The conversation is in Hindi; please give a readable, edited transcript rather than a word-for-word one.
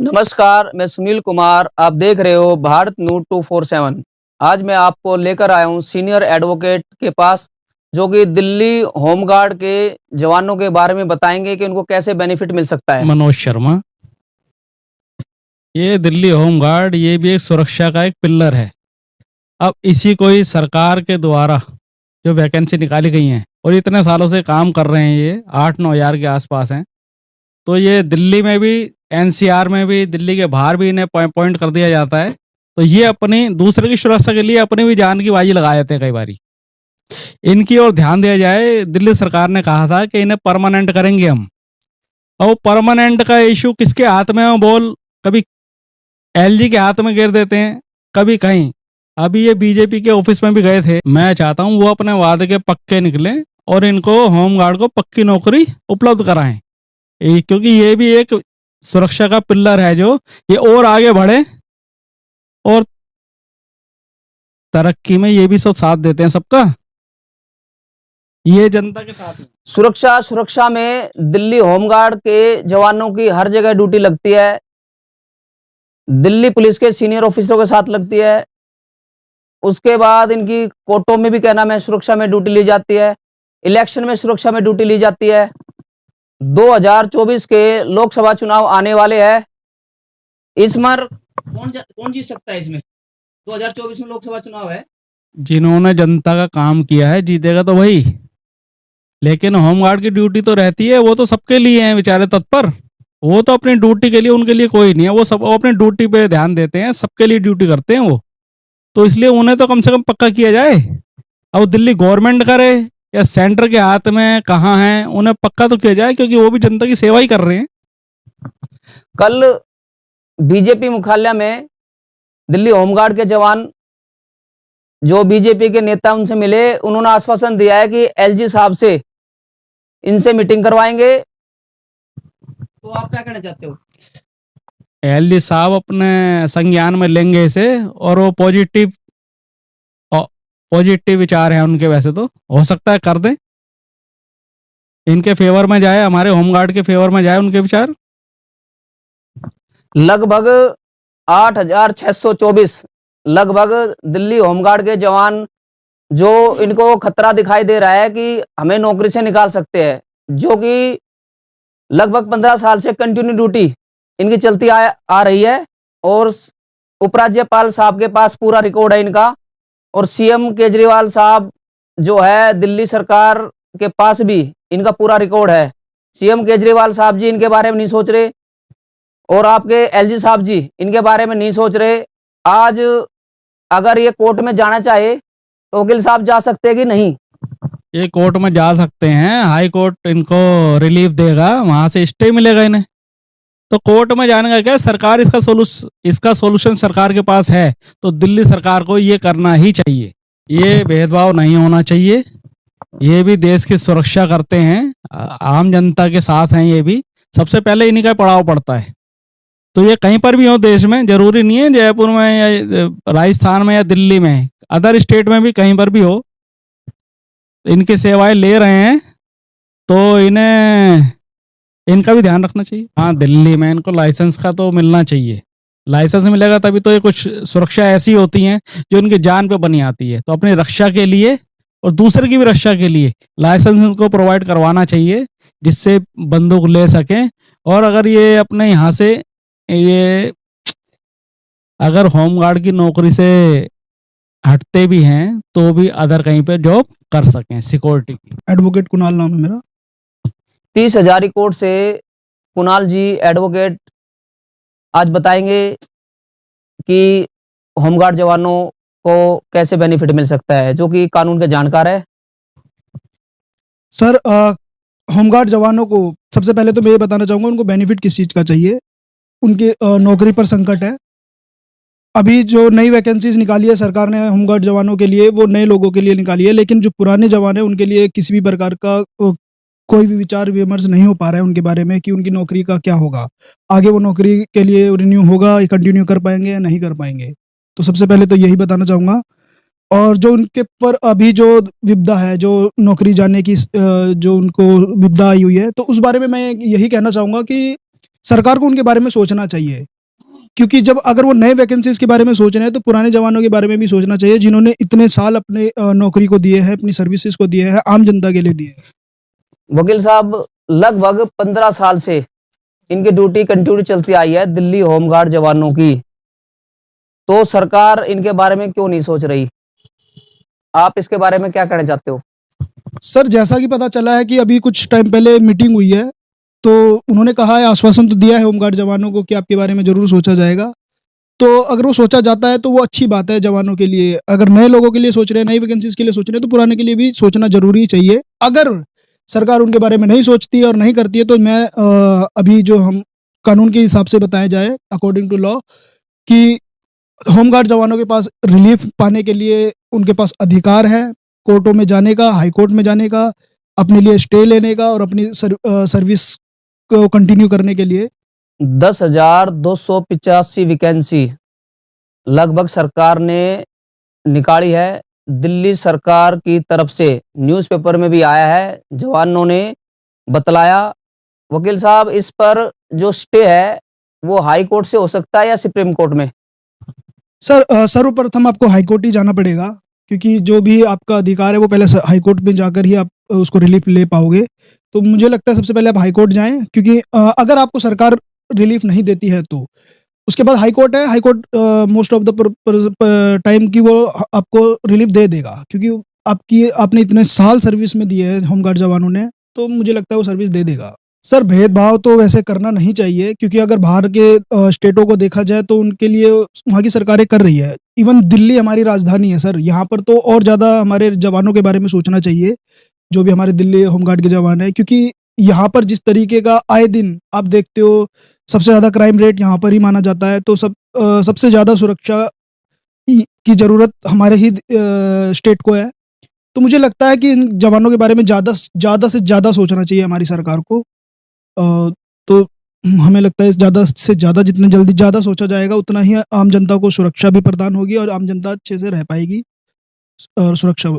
नमस्कार, मैं सुनील कुमार। आप देख रहे हो भारत न्यूज 247। आज मैं आपको लेकर आया हूं सीनियर एडवोकेट के पास, जो कि दिल्ली होमगार्ड के जवानों के बारे में बताएंगे कि उनको कैसे बेनिफिट मिल सकता है। मनोज शर्मा, ये दिल्ली होमगार्ड ये भी एक सुरक्षा का एक पिल्लर है। अब इसी को ही सरकार के द्वारा जो वैकेंसी निकाली गई हैं और इतने सालों से काम कर रहे हैं, ये 8-9 हज़ार के आसपास हैं। तो ये दिल्ली में भी, एनसीआर में भी, दिल्ली के बाहर भी इन्हें अपॉइंट कर दिया जाता है। तो ये अपनी दूसरे की सुरक्षा के लिए अपनी भी जान की बाजी लगा देते हैं कई बारी। इनकी ओर ध्यान दिया जाए। दिल्ली सरकार ने कहा था कि इन्हें परमानेंट करेंगे हम। और परमानेंट का इशू किसके हाथ में है? बोल, कभी एलजी के हाथ में गिर देते हैं, कभी कहीं। अभी ये बीजेपी के ऑफिस में भी गए थे। मैं चाहता हूं वो अपने वादे के पक्के निकले और इनको होमगार्ड को पक्की नौकरी उपलब्ध कराएं, क्योंकि ये भी एक सुरक्षा का पिल्लर है जो ये और आगे बढ़े और तरक्की में ये भी सब साथ देते हैं सबका। ये जनता के साथ है। सुरक्षा में दिल्ली होमगार्ड के जवानों की हर जगह ड्यूटी लगती है। दिल्ली पुलिस के सीनियर ऑफिसरों के साथ लगती है। उसके बाद इनकी कोर्टों में भी क्या नाम है, सुरक्षा में ड्यूटी ली जाती है। इलेक्शन में सुरक्षा में ड्यूटी ली जाती है। 2024 के लोकसभा चुनाव आने वाले हैं। इस बार कौन जीत सकता है? इसमें 2024 में लोकसभा चुनाव है। जिन्होंने जनता का काम किया है जीतेगा तो वही। लेकिन होमगार्ड की ड्यूटी तो रहती है, वो तो सबके लिए है बेचारे तत्पर। वो तो अपनी ड्यूटी के लिए, उनके लिए कोई नहीं है। वो अपनी ड्यूटी पे ध्यान देते हैं, सबके लिए ड्यूटी करते हैं वो। तो इसलिए उन्हें तो कम से कम पक्का किया जाए। अब दिल्ली गवर्नमेंट करे या सेंटर के हाथ में कहाँ है, उन्हें पक्का तो किया जाए, क्योंकि वो भी जनता की सेवा ही कर रहे हैं। कल बीजेपी मुख्यालय में दिल्ली होमगार्ड के जवान, जो बीजेपी के नेता उनसे मिले, उन्होंने आश्वासन दिया है कि एलजी साहब से इनसे मीटिंग करवाएंगे। तो आप क्या कहना चाहते हो? एलजी साहब अपने संज्ञान में लेंगे इसे, और वो पॉजिटिव विचार है उनके। वैसे तो हो सकता है कर दें, इनके फेवर में जाए, हमारे होमगार्ड के फेवर में जाए उनके विचार। लगभग 8,624 लगभग दिल्ली होमगार्ड के जवान, जो इनको खतरा दिखाई दे रहा है कि हमें नौकरी से निकाल सकते हैं, जो कि लगभग 15 साल से कंटिन्यू ड्यूटी इनकी चलती आ रही है। और उपराज्यपाल साहब के पास पूरा रिकॉर्ड है इनका। और सीएम केजरीवाल साहब जो है, दिल्ली सरकार के पास भी इनका पूरा रिकॉर्ड है। सीएम केजरीवाल साहब जी इनके बारे में नहीं सोच रहे, और आपके एलजी साहब जी इनके बारे में नहीं सोच रहे। आज अगर ये कोर्ट में जाना चाहे तो वकील साहब जा सकते हैं कि नहीं? ये कोर्ट में जा सकते हैं, हाई कोर्ट इनको रिलीफ देगा, वहां से स्टे मिलेगा इन्हें। तो कोर्ट में जाने का क्या, सरकार इसका सोल्यूशन सरकार के पास है। तो दिल्ली सरकार को ये करना ही चाहिए। ये भेदभाव नहीं होना चाहिए। ये भी देश की सुरक्षा करते हैं, आम जनता के साथ हैं। ये भी सबसे पहले इन्हीं का पड़ाव पड़ता है। तो ये कहीं पर भी हो देश में, जरूरी नहीं है जयपुर में या राजस्थान में या दिल्ली में, अदर स्टेट में भी कहीं पर भी हो, इनकी सेवाएं ले रहे हैं तो इन्हें इनका भी ध्यान रखना चाहिए। हाँ, दिल्ली में इनको लाइसेंस का तो मिलना चाहिए। लाइसेंस मिलेगा तभी तो ये कुछ सुरक्षा ऐसी होती हैं जो इनकी जान पे बनी आती है। तो अपनी रक्षा के लिए और दूसरे की भी रक्षा के लिए लाइसेंस इनको प्रोवाइड करवाना चाहिए, जिससे बंदूक ले सकें। और अगर ये अपने यहाँ से ये अगर होमगार्ड की नौकरी से हटते भी हैं तो भी अदर कहीं पे जॉब कर सकें सिक्योरिटी की। एडवोकेट कुणाल नाम है मेरा। 30 हजारी कोर्ट से कुणाल जी एडवोकेट आज बताएंगे कि होमगार्ड जवानों को कैसे बेनिफिट मिल सकता है, जो कि कानून के जानकार है। सर, होमगार्ड जवानों को सबसे पहले तो मैं ये बताना चाहूँगा उनको बेनिफिट किस चीज़ का चाहिए। उनके नौकरी पर संकट है। अभी जो नई वैकेंसीज निकाली है सरकार ने होमगार्ड जवानों के लिए, वो नए लोगों के लिए निकाली है। लेकिन जो पुराने जवान हैं उनके लिए किसी भी प्रकार का कोई भी विचार विमर्श नहीं हो पा रहा है उनके बारे में कि उनकी नौकरी का क्या होगा, आगे वो नौकरी के लिए रिन्यू होगा या कंटिन्यू कर पाएंगे या नहीं कर पाएंगे। तो सबसे पहले तो यही बताना चाहूँगा। और जो उनके पर अभी जो विपदा है, जो नौकरी जाने की जो उनको विपदा आई हुई है, तो उस बारे में मैं यही कहना चाहूँगा कि सरकार को उनके बारे में सोचना चाहिए क्योंकि जब अगर वो नए वैकेंसीज के बारे में सोच रहे हैं तो पुराने जवानों के बारे में भी सोचना चाहिए, जिन्होंने इतने साल अपने नौकरी को दिए हैं, अपनी सर्विसेज को दिए हैं, आम जनता के लिए दिए हैं। वकील साहब, लगभग 15 साल से इनकी ड्यूटी कंटिन्यू चलती आई है दिल्ली होमगार्ड जवानों की, तो सरकार इनके बारे में क्यों नहीं सोच रही? आप इसके बारे में क्या कहना चाहते हो? सर, जैसा कि पता चला है कि अभी कुछ टाइम पहले मीटिंग हुई है, तो उन्होंने कहा है, आश्वासन तो दिया है होमगार्ड जवानों को कि आपके बारे में ज़रूर सोचा जाएगा। तो अगर वो सोचा जाता है तो वो अच्छी बात है जवानों के लिए। अगर नए लोगों के लिए सोच रहे हैं, नई वैकेंसीज के लिए सोच रहे हैं, तो पुराने के लिए भी सोचना जरूरी चाहिए। अगर सरकार उनके बारे में नहीं सोचती है और नहीं करती है, तो मैं अभी जो हम कानून के हिसाब से बताया जाए, अकॉर्डिंग टू लॉ, कि होमगार्ड जवानों के पास रिलीफ पाने के लिए उनके पास अधिकार है कोर्टों में जाने का, हाई कोर्ट में जाने का, अपने लिए स्टे लेने का और अपनी सर्विस को कंटिन्यू करने के लिए। 10,285 वैकेंसी लगभग सरकार ने निकाली है। दिल्ली सरकार की तरफ से न्यूज़पेपर में भी आया है, जवानों ने बतलाया। वकील साहब, इस पर जो स्टे है वो हाई कोर्ट से हो सकता है या सुप्रीम कोर्ट में? सर, सर्वप्रथम आपको हाई कोर्ट ही जाना पड़ेगा, क्योंकि जो भी आपका अधिकार है वो पहले हाई कोर्ट में जाकर ही आप उसको रिलीफ ले पाओगे। तो मुझे लगता है सबसे पहले आप हाई कोर्ट जाएं, क्योंकि अगर आपको सरकार रिलीफ नहीं देती है तो उसके बाद हाई कोर्ट है। High court most of the time की वो आपको रिलीफ दे देगा, क्योंकि आपने इतने साल सर्विस में दिए हैं होमगार्ड जवानों ने, तो मुझे लगता है वो सर्विस दे देगा। सर, भेदभाव तो वैसे करना नहीं चाहिए, क्योंकि अगर बाहर के स्टेटों को देखा जाए तो उनके लिए वहाँ की सरकारें कर रही है। इवन दिल्ली हमारी राजधानी है सर, यहाँ पर तो और ज़्यादा हमारे जवानों के बारे में सोचना चाहिए, जो भी हमारे दिल्ली होमगार्ड के जवान हैं, क्योंकि यहाँ पर जिस तरीके का आए दिन आप देखते हो, सबसे ज़्यादा क्राइम रेट यहाँ पर ही माना जाता है। तो सबसे ज़्यादा सुरक्षा की ज़रूरत हमारे ही स्टेट को है। तो मुझे लगता है कि इन जवानों के बारे में ज़्यादा से ज़्यादा सोचना चाहिए हमारी सरकार को। तो हमें लगता है ज़्यादा से ज़्यादा, जितने जल्दी ज़्यादा सोचा जाएगा, उतना ही आम जनता को सुरक्षा भी प्रदान होगी और आम जनता अच्छे से रह पाएगी और सुरक्षा